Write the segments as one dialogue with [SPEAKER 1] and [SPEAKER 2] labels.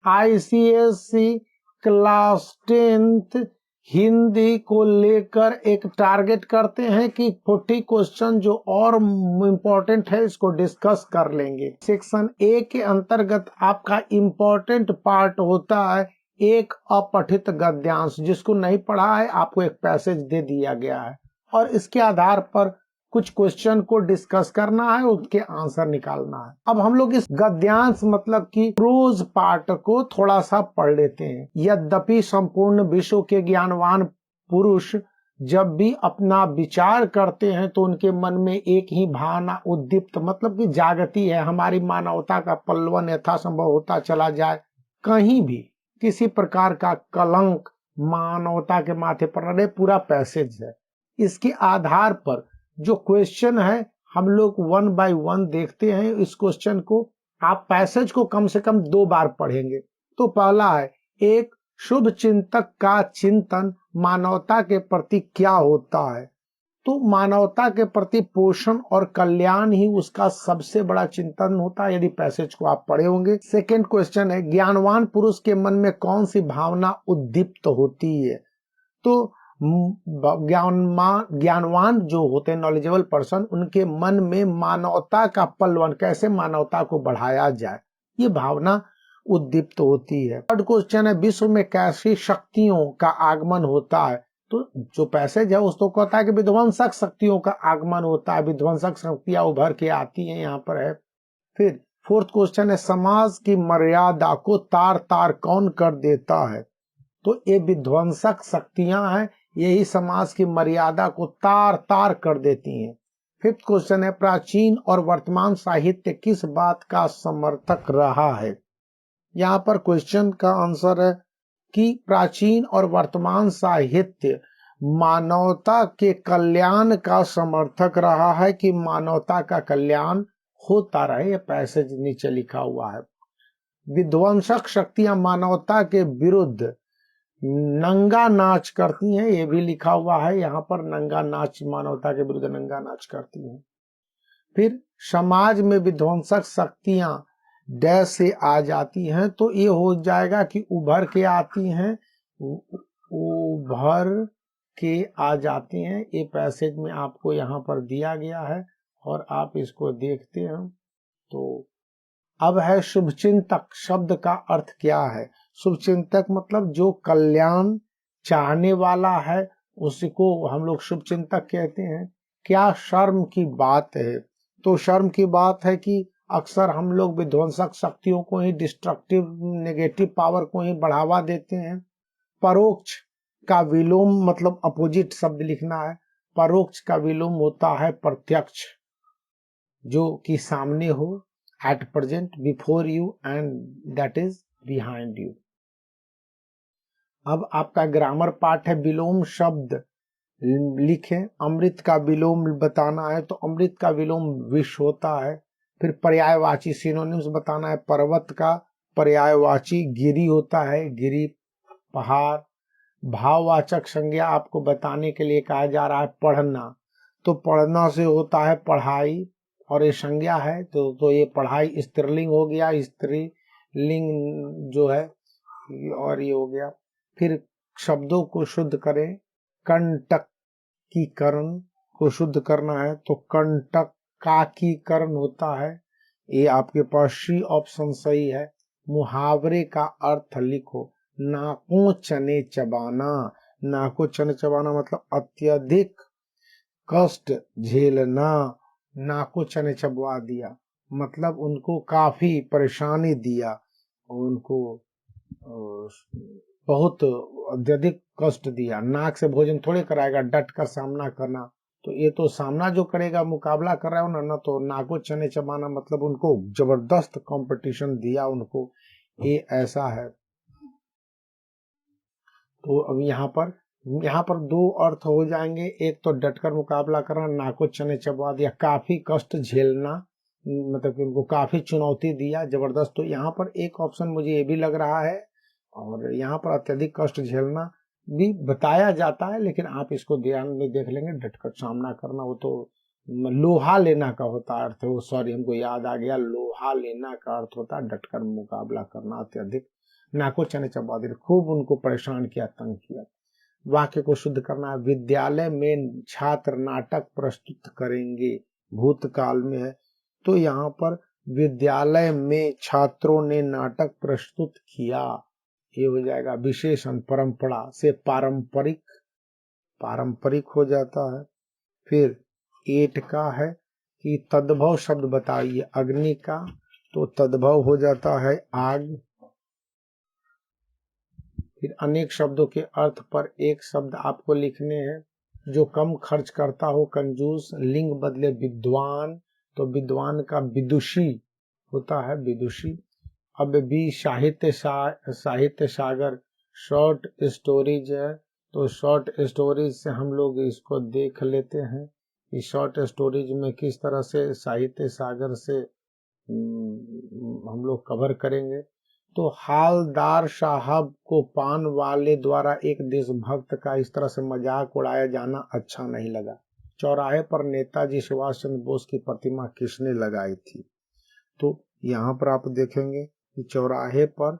[SPEAKER 1] ICSE class 10th Hindi को लेकर एक टारगेट करते हैं कि 40 क्वेश्चन जो और इम्पोर्टेंट है इसको डिस्कस कर लेंगे। सेक्शन ए के अंतर्गत आपका इम्पोर्टेंट पार्ट होता है एक अपठित गद्यांश, जिसको नहीं पढ़ा है आपको एक पैसेज दे दिया गया है और इसके आधार पर कुछ क्वेश्चन को डिस्कस करना है, उसके आंसर निकालना है। अब हम लोग इस गद्यांश मतलब कि प्रोज पार्ट को थोड़ा सा पढ़ लेते हैं। यद्यपि संपूर्ण विश्व के ज्ञानवान पुरुष जब भी अपना विचार करते हैं तो उनके मन में एक ही भावना उद्दीप्त मतलब कि जागती है, हमारी मानवता का पल्लवन यथासंभव होता चला जाए, कहीं भी किसी प्रकार का कलंक मानवता के माथे पर रहे, पूरा पैसेज है। इसके आधार पर जो क्वेश्चन है हम लोग 1 बाय 1 देखते हैं। इस क्वेश्चन को आप पैसेज को कम से कम 2 बार पढ़ेंगे। तो पहला है, एक शुभ चिंतक का चिंतन मानवता के प्रति क्या होता है। तो मानवता के प्रति पोषण और कल्याण ही उसका सबसे बड़ा चिंतन होता है, यदि पैसेज को आप पढ़े होंगे। सेकेंड क्वेश्चन है, ज्ञानवान पुरुष के मन में कौन सी भावना उद्दीप्त होती है। तो ज्ञानवान जो होते हैं, नॉलेजेबल पर्सन, उनके मन में मानवता का पल्लवन, कैसे मानवता को बढ़ाया जाए, ये भावना उद्दीप्त होती है। थर्ड क्वेश्चन है, विश्व में कैसी शक्तियों का आगमन होता है। तो जो पैसेज है उसको कहता है कि विध्वंसक शक्तियों का आगमन होता है, विध्वंसक शक्तियां उभर के आती हैं, यहाँ पर है। फिर फोर्थ क्वेश्चन है, समाज की मर्यादा को तार तार कौन कर देता है। तो ये विध्वंसक शक्तियां हैं, यही समाज की मर्यादा को तार तार कर देती हैं। फिफ्थ क्वेश्चन है, प्राचीन और वर्तमान साहित्य किस बात का समर्थक रहा है। यहाँ पर क्वेश्चन का आंसर है कि प्राचीन और वर्तमान साहित्य मानवता के कल्याण का समर्थक रहा है, कि मानवता का कल्याण होता रहे। ये पैसेज नीचे लिखा हुआ है। विध्वंसक शक्तियां मानवता के विरुद्ध नंगा नाच करती हैं, ये भी लिखा हुआ है यहाँ पर, नंगा नाच, मानवता के विरुद्ध नंगा नाच करती हैं। फिर समाज में विध्वंसक शक्तियां डैश से आ जाती हैं, तो ये हो जाएगा कि उभर के आती हैं, उभर के आ जाती हैं। ये पैसेज में आपको यहाँ पर दिया गया है और आप इसको देखते हैं। तो अब है शुभचिंतक, शब्द का अर्थ क्या है। शुभचिंतक मतलब जो कल्याण चाहने वाला है, उसको हम लोग शुभचिंतक कहते हैं। क्या शर्म की बात है। तो शर्म की बात है कि अक्सर हम लोग विध्वंसक शक्तियों को ही, डिस्ट्रक्टिव नेगेटिव पावर को ही बढ़ावा देते हैं। परोक्ष का विलोम मतलब अपोजिट शब्द लिखना है। परोक्ष का विलोम होता है प्रत्यक्ष, जो कि सामने हो, at present, before you, and that is behind you। अब आपका ग्रामर पार्ट है, विलोम शब्द लिखें। अमृत का विलोम बताना है, तो अमृत का विलोम विष होता है। फिर पर्यायवाची सिनोनिम्स बताना है। पर्वत का पर्यायवाची गिरी होता है, गिरी, पहाड़। भाववाचक संज्ञा आपको बताने के लिए कहा जा रहा है, पढ़ना। तो पढ़ना से होता है पढ़ाई, और ये संज्ञा है तो ये पढ़ाई स्त्रीलिंग हो गया, स्त्रीलिंग जो है, और ये हो गया। फिर शब्दों को शुद्ध करें। कंटकीकरण को शुद्ध करना है, तो कंटकाकीकरण होता है। ये आपके पास सी ऑप्शन सही है। मुहावरे का अर्थ लिखो। नाकों चने चबाना, नाकों चने चबाना मतलब अत्यधिक कष्ट झेलना। नाकों चने चबवा दिया मतलब उनको काफी परेशानी दिया, उनको बहुत अत्यधिक कष्ट दिया। नाक से भोजन थोड़े कराएगा, डट कर सामना करना। तो ये तो सामना जो करेगा, मुकाबला कर रहा है ना, तो नाकों चने चबाना मतलब उनको जबरदस्त कंपटीशन दिया उनको, ये ऐसा है। तो अब यहाँ पर 2 अर्थ हो जाएंगे। एक तो डटकर मुकाबला करना, नाकों चने चबवा दिया, काफी कष्ट झेलना मतलब कि उनको काफी चुनौती दिया, जबरदस्त। तो यहाँ पर एक ऑप्शन मुझे ये भी लग रहा है, और यहाँ पर अत्यधिक कष्ट झेलना भी बताया जाता है, लेकिन आप इसको ध्यान में देख लेंगे। डटकर सामना करना, वो तो लोहा लेना का होता है अर्थ, सॉरी हमको याद आ गया, लोहा लेना का अर्थ होता है डटकर मुकाबला करना, अत्यधिक नाको चने चबा दिए, खूब उनको परेशान किया, तंग किया। वाक्य को शुद्ध करना है। विद्यालय में छात्र नाटक प्रस्तुत करेंगे, भूतकाल में है, तो यहाँ पर विद्यालय में छात्रों ने नाटक प्रस्तुत किया, ये हो जाएगा। विशेषण परंपरा से पारंपरिक, पारंपरिक हो जाता है। फिर 8 का है कि तद्भव शब्द बताइए, अग्नि का, तो तद्भव हो जाता है आग। फिर अनेक शब्दों के अर्थ पर एक शब्द आपको लिखने हैं। जो कम खर्च करता हो कंजूस, लिंग बदले विद्वान, तो विद्वान का विदुषी होता है, विदुषी। अब भी साहित्य सागर शॉर्ट स्टोरीज है, तो शॉर्ट स्टोरीज से हम लोग इसको देख लेते हैं कि शॉर्ट स्टोरीज में किस तरह से साहित्य सागर से हम लोग कवर करेंगे। तो हालदार साहब को पान वाले द्वारा एक देशभक्त का इस तरह से मजाक उड़ाया जाना अच्छा नहीं लगा। चौराहे पर नेताजी सुभाष चंद्र बोस की प्रतिमा किसने लगाई थी? तो यहाँ पर आप देखेंगे कि चौराहे पर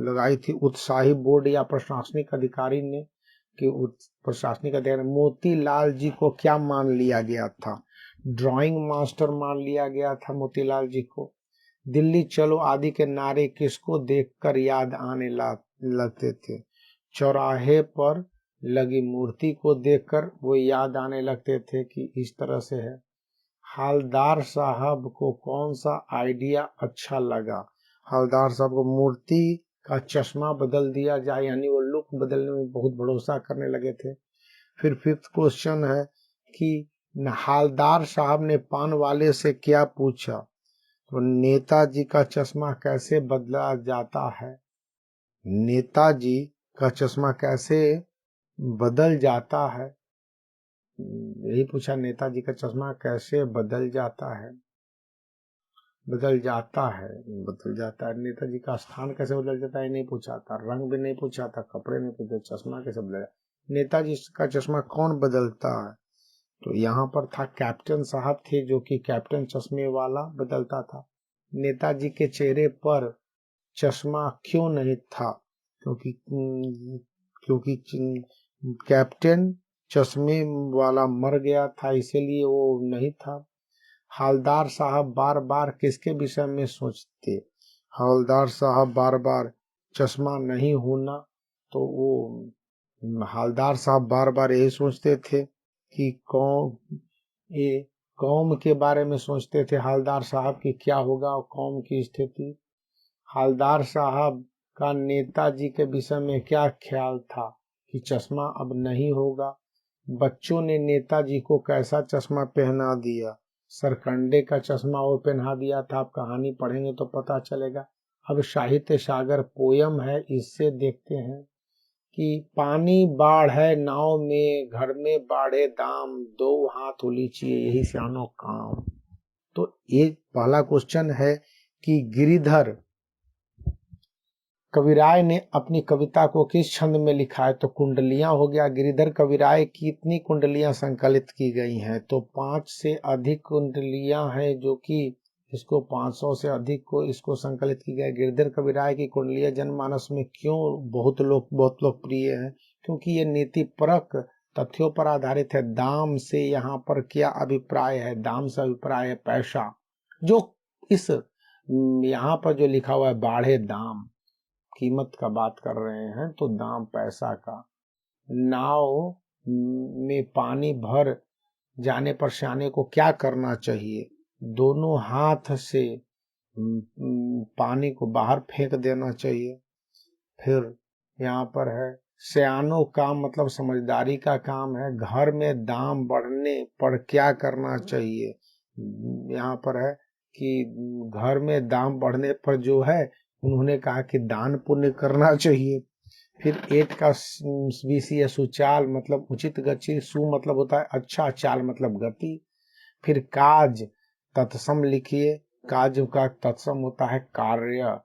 [SPEAKER 1] लगाई थी उत्साही बोर्ड या प्रशासनिक अधिकारी ने, कि प्रशासनिक अधिकारी मोतीलाल जी को क्या मान लिया गया था? ड्राइंग मास्टर मान लिया गया था मोतीलाल जी को। दिल्ली चलो आदि के नारे किसको देखकर याद आने लगते थे? चौराहे पर लगी मूर्ति को देखकर वो याद आने लगते थे कि इस तरह से है। हवलदार साहब को कौन सा आइडिया अच्छा लगा? हवलदार साहब को मूर्ति का चश्मा बदल दिया जाए, यानी वो लुक बदलने में बहुत भरोसा करने लगे थे। फिर 5th क्वेश्चन है कि हवलदार साहब ने पान वाले से क्या पूछा? तो नेताजी का चश्मा कैसे बदला जाता है? नेताजी का चश्मा कैसे बदल जाता है, यही पूछा। नेताजी का चश्मा कैसे बदल जाता है? बदल जाता है, बदल जाता है। नेताजी का स्थान कैसे बदल जाता है नहीं पूछा था, रंग भी नहीं पूछा था, कपड़े नहीं पूछे, चश्मा कैसे बदल जाता? नेताजी का चश्मा कौन बदलता है? तो यहाँ पर था कैप्टन साहब थे, जो कि कैप्टन चश्मे वाला बदलता था। नेताजी के चेहरे पर चश्मा क्यों नहीं था? क्योंकि कैप्टन चश्मे वाला मर गया था, इसीलिए वो नहीं था। हवलदार साहब बार बार किसके विषय में सोचते? हवलदार साहब बार बार चश्मा नहीं होना, तो वो हवलदार साहब बार बार यही सोचते थे कि कौम के बारे में सोचते थे हवलदार साहब की क्या होगा और कौम की स्थिति। हवलदार साहब का नेताजी के विषय में क्या ख्याल था कि चश्मा अब नहीं होगा। बच्चों ने नेताजी को कैसा चश्मा पहना दिया? सरकंडे का चश्मा वो पहना दिया था। आप कहानी पढ़ेंगे तो पता चलेगा। अब साहित्य सागर पोयम है, इससे देखते हैं कि पानी बाढ़ है नाव में, घर में बाढ़े दाम, दो हाथ उलीचिए यही सियानो काम। तो ये पहला क्वेश्चन है कि गिरिधर कविराय ने अपनी कविता को किस छंद में लिखा है? तो कुंडलियां हो गया। गिरिधर कविराय की कितनी कुंडलियां संकलित की गई हैं? तो 5 से अधिक कुंडलियां हैं, जो कि इसको 500 से अधिक को इसको संकलित की गई। गिरिधर कविराय की कुंडलियां जनमानस में क्यों बहुत लोकप्रिय है? क्योंकि ये नीतिपरक तथ्यों पर आधारित है। दाम से यहाँ पर क्या अभिप्राय है? दाम से अभिप्राय है पैसा। जो इस यहाँ पर जो लिखा हुआ है बाढ़े दाम, कीमत का बात कर रहे हैं, तो दाम पैसा का। नाव में पानी भर जाने पर सियाने को क्या करना चाहिए? दोनों हाथ से पानी को बाहर फेंक देना चाहिए। फिर यहाँ पर है सियानों का मतलब समझदारी का काम है। घर में दाम बढ़ने पर क्या करना चाहिए? यहाँ पर है कि घर में दाम बढ़ने पर जो है उन्होंने कहा कि दान पुण्य करना चाहिए। फिर 8 का बीसी है सुचाल मतलब उचित गति, सु मतलब होता है अच्छा, चाल मतलब गति। फिर काज तत्सम लिखिए। काज का तत्सम होता है कार्य,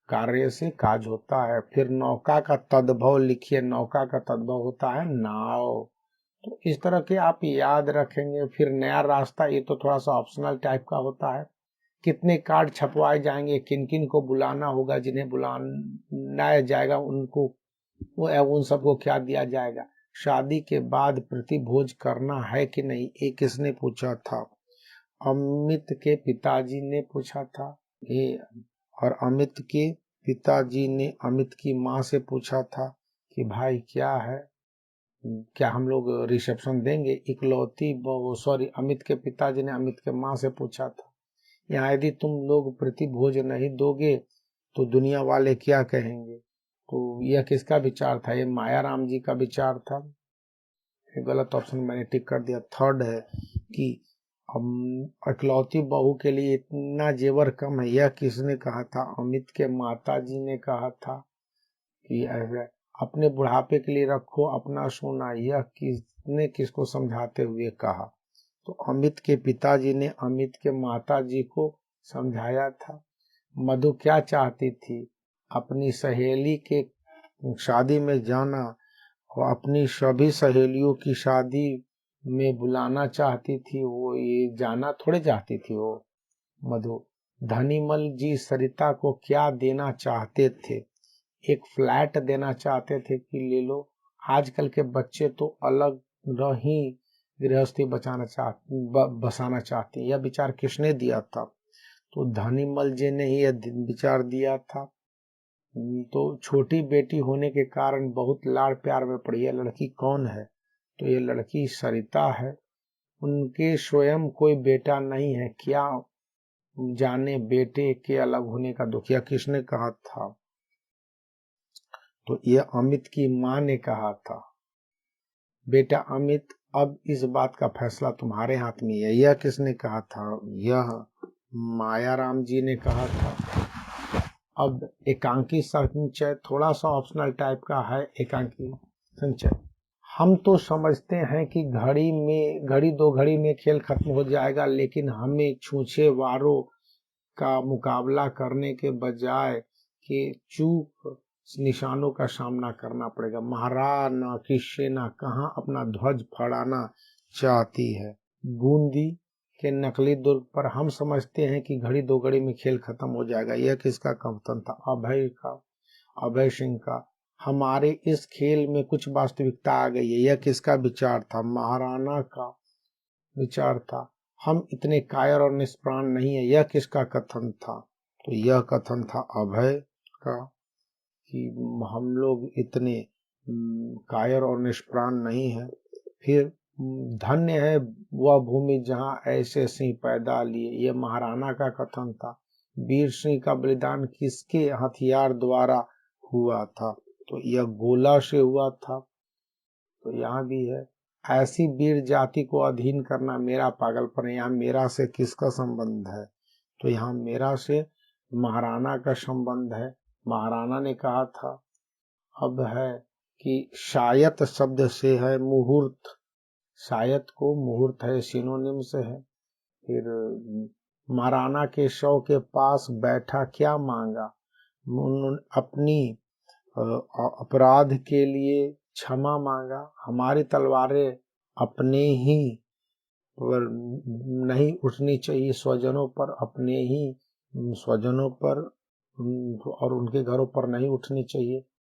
[SPEAKER 1] कार्य से काज होता है। फिर नौका का तद्भव लिखिए। नौका का तद्भव होता है नाव। तो इस तरह के आप याद रखेंगे। फिर नया रास्ता, ये तो थोड़ा सा ऑप्शनल टाइप का होता है कितने कार्ड छपवाए जाएंगे, किन किन को बुलाना होगा, जिन्हें बुलाना जाएगा उनको उन सबको क्या दिया जाएगा, शादी के बाद प्रतिभोज करना है कि नहीं, ये किसने पूछा था? अमित के पिताजी ने पूछा था ये। और अमित के पिताजी ने अमित की माँ से पूछा था कि भाई क्या है, क्या हम लोग रिसेप्शन देंगे? अमित के पिताजी ने अमित के माँ से पूछा था, यहाँ यदि तुम लोग प्रतिभोज नहीं दोगे तो दुनिया वाले क्या कहेंगे? तो यह किसका विचार था? ये मायाराम जी का विचार था। गलत ऑप्शन मैंने टिक कर दिया। थर्ड है कि इकलौती बहू के लिए इतना जेवर कम है, यह किसने कहा था? अमित के माता जी ने कहा था कि अपने बुढ़ापे के लिए रखो अपना सोना, यह किसने किसको समझाते हुए कहा? तो अमित के पिताजी ने अमित के माता जी को समझाया था। मधु क्या चाहती थी? अपनी सहेली के शादी में जाना और अपनी सभी सहेलियों की शादी में बुलाना चाहती थी, वो ये जाना थोड़े चाहती थी वो मधु। धनीमल जी सरिता को क्या देना चाहते थे? एक फ्लैट देना चाहते थे कि ले लो, आजकल के बच्चे तो अलग रही गृहस्थी बसाना चाहते हैं। यह विचार किसने दिया था? तो धनीमल जी ने ही यह विचार दिया था। तो छोटी बेटी होने के कारण बहुत लाड़ प्यार में पड़ी। यह लड़की कौन है? तो ये लड़की सरिता है। उनके स्वयं कोई बेटा नहीं है, क्या जाने बेटे के अलग होने का दुख। यह किसने कहा था? तो यह अमित की माँ ने कहा था। बेटा अमित, अब इस बात का फैसला तुम्हारे हाथ में है। यह किसने कहा था? यह मायाराम जी ने कहा था। अब एकांकी संचय थोड़ा सा ऑप्शनल टाइप का है। एकांकी संचय हम तो समझते हैं कि घड़ी दो घड़ी में खेल खत्म हो जाएगा, लेकिन हमें छूछे वारों का मुकाबला करने के बजाय कि चूक निशानों का सामना करना पड़ेगा। महाराणा की सेना कहाँ अपना ध्वज फहराना चाहती है? बूंदी के नकली दुर्ग पर। हम समझते हैं कि घड़ी दो घड़ी में खेल खत्म हो जाएगा। यह किसका कथन था? अभय सिंह का। हमारे इस खेल में कुछ वास्तविकता आ गई है। यह किसका विचार था? महाराणा का विचार था। हम इतने कायर और निष्प्राण नहीं है। यह किसका कथन था? तो यह कथन था अभय का कि हम लोग इतने कायर और निष्प्राण नहीं है। फिर धन्य है वह भूमि जहां ऐसे सिंह पैदा लिए, यह महाराणा का कथन था। वीर सिंह का बलिदान किसके हथियार द्वारा हुआ था? तो यह गोला से हुआ था। तो यहाँ भी है, ऐसी वीर जाति को अधीन करना मेरा पागलपन है। यहाँ मेरा से किसका संबंध है? तो यहाँ मेरा से महाराणा का संबंध है। महाराणा ने कहा था। अब है कि शायद शब्द से है मुहूर्त। शायद को मुहूर्त है, सिनोनिम से है। फिर महाराणा के शव के पास बैठा क्या मांगा? उन्होंने अपनी अपराध के लिए क्षमा मांगा। हमारी तलवारें अपने ही पर नहीं उठनी चाहिए, स्वजनों पर, अपने ही स्वजनों पर और उनके घरों पर नहीं उठनी चाहिए।